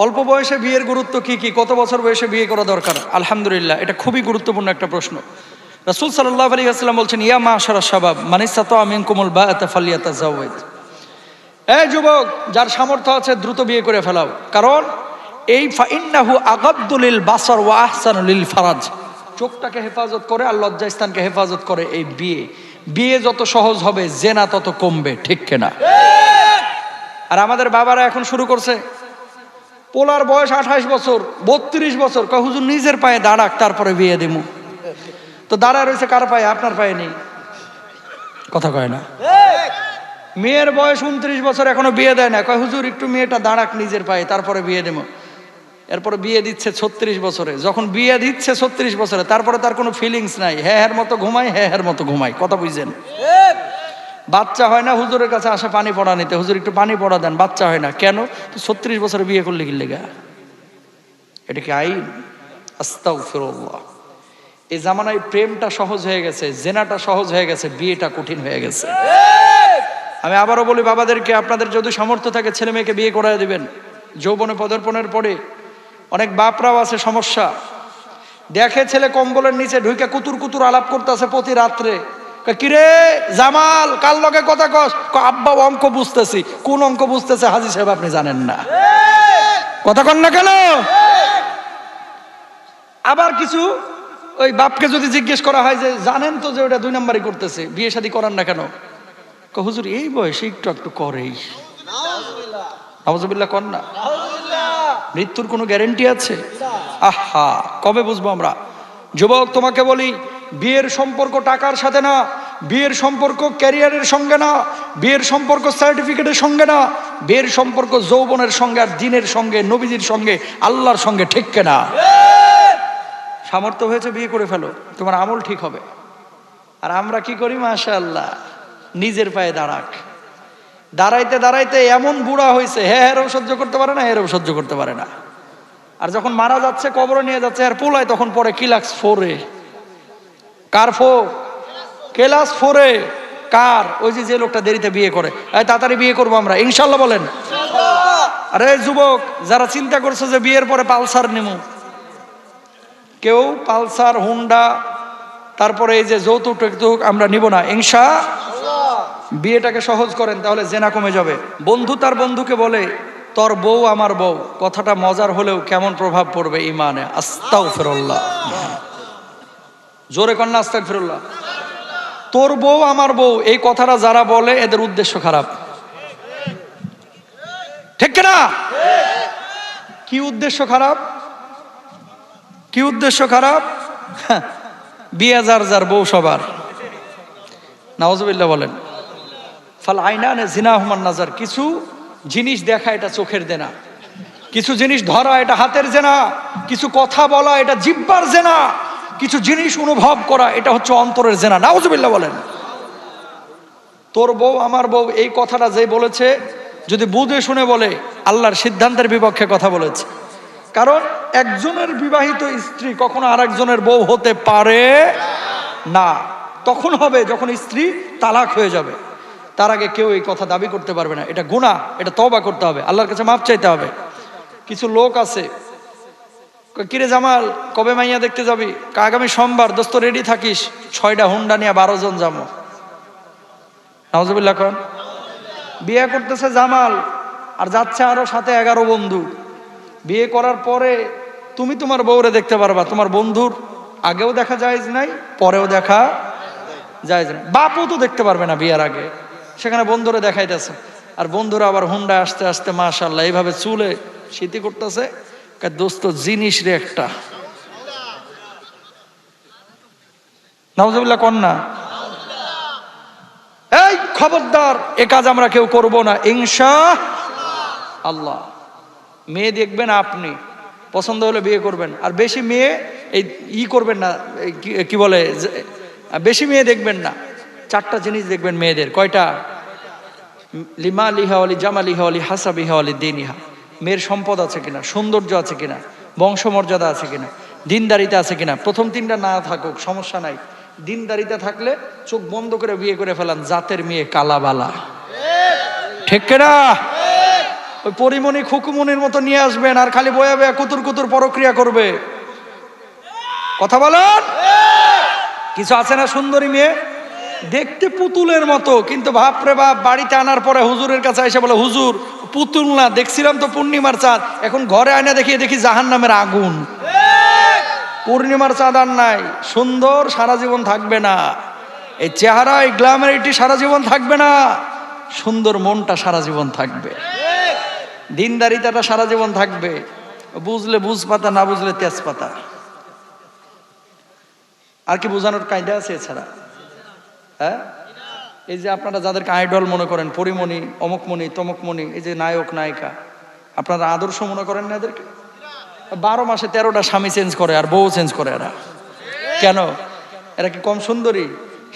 অল্প বয়সে বিয়ের গুরুত্ব কি কি, কত বছর বয়সে বিয়ে করা দরকার? আলহামদুলিল্লাহ, এটা খুবই গুরুত্বপূর্ণ একটা প্রশ্ন। রাসূল সাল্লাল্লাহু আলাইহি ওয়াসাল্লাম বলছেন, ইয়া মাশারাশ শাবাব মান ইসতাতা মিনকুমুল বাআতা ফালইয়াতাযাওয়াজ। এই যুবক, যার সামর্থ্য আছে দ্রুত বিয়ে করে ফেলাও, কারণ এই ফাইন্নাহু আগাদ্দু লিল বাসার ওয়া আহসানু লিল ফারাজ। চোখটাকে হেফাজত করে আর লজ্জাস্থানকে হেফাজত করে এই বিয়ে। বিয়ে যত সহজ হবে জেনা তত কমবে, ঠিক কিনা? আর আমাদের বাবারা এখন শুরু করছে, পোলার বয়স 28 বছর 32 বছর, কয় হুজুর নিজের পায়ে দাঁড়াক তারপরে বিয়ে দিমু। তো দাঁড়া রয়েছে কার পায়ে? আপনার পায়ে নেই, কথা কয় না। মেয়ের বয়স 29 বছর, এখনো বিয়ে দেয় না, কয় হুজুর একটু মেয়েটা দাঁড়াক নিজের পায়ে তারপরে বিয়ে দেবো। এরপরে বিয়ে দিচ্ছে 36 বছরে। যখন বিয়ে দিচ্ছে 36 বছরে, তারপরে তার কোনো ফিলিংস নাই, হ্যাঁ মতো ঘুমায়, হ্যাঁ মতো ঘুমায়, কথা বুঝছেন? বাচ্চা হয় না, হুজুরের কাছে আসা পানি পড়া নিতে, হুজুর একটু পানি পড়া দেন, বাচ্চা হয় না কেন? তো 36 বছরে বিয়ে করলে কি লেগা? এটা কি আইন? আস্তাগফিরুল্লাহ। এই জামানায় প্রেমটা সহজ হয়ে গেছে, জেনাটা সহজ হয়ে গেছে, বিয়েটা কঠিন হয়ে গেছে। আমি আবারও বলি বাবাদেরকে, আপনাদের যদি সামর্থ্য থাকে ছেলে মেয়েকে বিয়ে করায় দিবেন। যৌবনে পদার্পণের পরে অনেক বাপরাও আছে সমস্যা, দেখে ছেলে কম্বলের নিচে ঢুকে কুতুর কুতুর আলাপ করতেছে প্রতি রাত্রে। কিরে জামাল, কার লগে কথা কস? আব্বা অঙ্ক বুঝতেছি। কোন অঙ্ক বুঝতেছে হাজী সাহেব আপনি জানেন না, কথা কন না কেন? আবার কিছু ওই বাপকে যদি জিজ্ঞেস করা হয় যে জানেন তো যে ওটা 2 নাম্বারই করতেছে, বিয়ে শাদী করান না কেন? হুজুর এই বয়সে একটু একটু করেই। নাউজুবিল্লাহ কন না। মৃত্যুর কোনো গ্যারেন্টি আছে? আহা, কবে বুঝবো আমরা? যুবক, তোমাকে বলি, বিয়ের সম্পর্ক টাকার সাথে না, বিয়ের সম্পর্ক ক্যারিয়ারের সঙ্গে না, বিয়ের সম্পর্ক সার্টিফিকেটের সঙ্গে না, বিয়ের সম্পর্ক যৌবনের সঙ্গে আর দ্বীনের সঙ্গে, নবীজির সঙ্গে, আল্লাহর সঙ্গে, ঠিক কিনা? সামর্থ্য হয়েছে বিয়ে করে ফেলো, তোমার আমল ঠিক হবে। আর আমরা কি করি? মাশাআল্লাহ, নিজের পায়ে দাঁড়াক। দাঁড়াইতে দাঁড়াইতে এমন বুড়া হয়েছে, হেরও সহ্য করতে পারে না, এরও সহ্য করতে পারে না। আর যখন মারা যাচ্ছে, কবরে নিয়ে যাচ্ছে আর পোলায়, তখন পরে ক্লাস 4-এ। কার 4? ক্লাস 4-এ। কার? ওই যে লোকটা দেরিতে বিয়ে করে। তাড়াতাড়ি বিয়ে করবো আমরা ইনশাল্লাহ, বলেন। আরে যুবক, যারা চিন্তা করছে যে বিয়ের পরে পালসার নিমু, কেউ পালসার, হুন্ডা, তারপরে এই যে যৌতুক টৌতুক আমরা নিব না ইনশাআল্লাহ। বিয়েটাকে সহজ করেন, তাহলে জেনা কমে যাবে। বন্ধু তার বন্ধুকে বলে, তোর বউ আমার বউ, কথাটা মজার হলেও কেমন প্রভাব পড়বে ইমানে? আস্তাগফিরুল্লাহ, জোরে কন্যা আস্তাগফিরুল্লাহ। তোর বউ আমার বউ, এই কথাটা যারা বলে এদের উদ্দেশ্য খারাপ, ঠিক না? কি উদ্দেশ্য খারাপ? কি উদ্দেশ্য খারাপ? বিয়ে যার যার, বউ সবার। নাউজুবিল্লাহ বলেন। ফাল আইনানে জিনাহুমান নাজার। কিছু জিনিস দেখা এটা চোখের জেনা, কিছু জিনিস ধরা এটা হাতের জেনা, কিছু কথা বলা এটা জিহ্বার জেনা, কিছু জিনিস অনুভব করা এটা হচ্ছে অন্তরের জেনা। নাউজুবিল্লাহ বলেন। তোর বউ আমার বউ, এই কথাটা যে বলেছে, যদি বুঝে শুনে বলে, আল্লাহর সিদ্ধান্তের বিপক্ষে কথা বলেছে। কারণ একজনের বিবাহিত স্ত্রী কখনো আরেকজনের বউ হতে পারে না। তখন হবে যখন স্ত্রী তালাক হয়ে যাবে, তার আগে কেউ এই কথা দাবি করতে পারবে না। এটা গুনাহ, এটা তওবা করতে হবে, আল্লাহর কাছে মাফ চাইতে হবে। কিছু লোক আছে, কিরে জামাল কবে মাইয়া দেখতে যাবি? আগামী সোমবার। দোস্ত রেডি থাকিস, 6টা হুন্ডা নিয়ে 12 জন যাবো। নাউজুবিল্লাহ কোন। বিয়ে করতেছে জামাল, আর যাচ্ছে আরো সাথে 11 বন্ধু। বিয়ে করার পরে তুমি তোমার বউরে দেখতে পারবা, তোমার বন্ধুর আগেও দেখা জায়েজ নাই, পরেও দেখা জায়েজ নাই। বাপও তো দেখতে পারবে না বিয়ের আগে, সেখানে বন্ধুরে দেখাইতেছে। আর বন্ধুরা আবার হুন্ডা আসতে আসতে মাশাআল্লাহ এইভাবে চুলে স্মৃতি করতেছে, দোস্ত জিনিস রে একটা। নাউজুবিল্লাহ কন্যা। এই খবরদার, এ কাজ আমরা কেউ করব না ইনশাআল্লাহ। মেয়ে দেখবেন, আপনি পছন্দ হলে বিয়ে করবেন। আর বেশি মেয়ে এই করবেন না, কি বলে, বেশি মেয়ে দেখবেন না। 4টা জিনিস দেখবেন মেয়েদের। কয়টা? লিমা লিহা অলি জামা লিহা অলি হাসাবিহা অলি দিনিহা। মেয়ের সম্পদ আছে কিনা, সৌন্দর্য আছে কিনা, বংশমর্যাদা আছে কিনা, দিনদারিতা আছে কিনা। প্রথম 3টা না থাকুক সমস্যা নাই, দিনদারিতা থাকলে চোখ বন্ধ করে বিয়ে করে ফেলান। জাতের মেয়ে কালাবালা, ঠিক না? ওই পরিমণি খুকুমনির মতো নিয়ে আসবেন আর খালি বয়া বয়া কুতুর কুতুর পরক্রিয়া করবে। কথা বলেন। কিছু আছে না সুন্দরী মেয়ে দেখতে পুতুলের মতো, কিন্তু বাপরে বাপ বাড়িতে আনার পরে হুজুরের কাছে এসে বলে, হুজুর পুতুল না, দেখছিলাম তো পূর্ণিমার চাঁদ, এখন ঘরে আয়না দেখিয়ে দেখি জাহান্নামের আগুন। পূর্ণিমার চাঁদ আর নাই, সুন্দর সারা জীবন থাকবে না, এই চেহারা এই গ্ল্যামারিটি সারা জীবন থাকবে না, সুন্দর মনটা সারা জীবন থাকবে, দিনদারিতাটা সারা জীবন থাকবে। বুঝলে বুঝ পাতা, না বুঝলে তেজপাতা। আর কি বোঝানোর কায়দা আছে এছাড়া? হ্যাঁ, এই যে আপনারা যাদেরকে আইডল মনে করেন, পরিমণি, অমুকমণি, তমুকমণি, এই যে নায়ক নায়িকা, আপনারা আদর্শ মনে করেন না এদেরকে? 12 মাসে 13টা স্বামী চেঞ্জ করে আর বউ চেঞ্জ করে এরা। কেন? এরা কি কম সুন্দরী?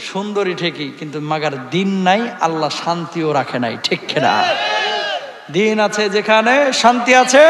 সুন্দরী ঠিকই, কিন্তু মাগার দিন নাই, আল্লাহ শান্তিও রাখে নাই। ঠিক কিনা? দিন আছে যেখানে শান্তি আছে।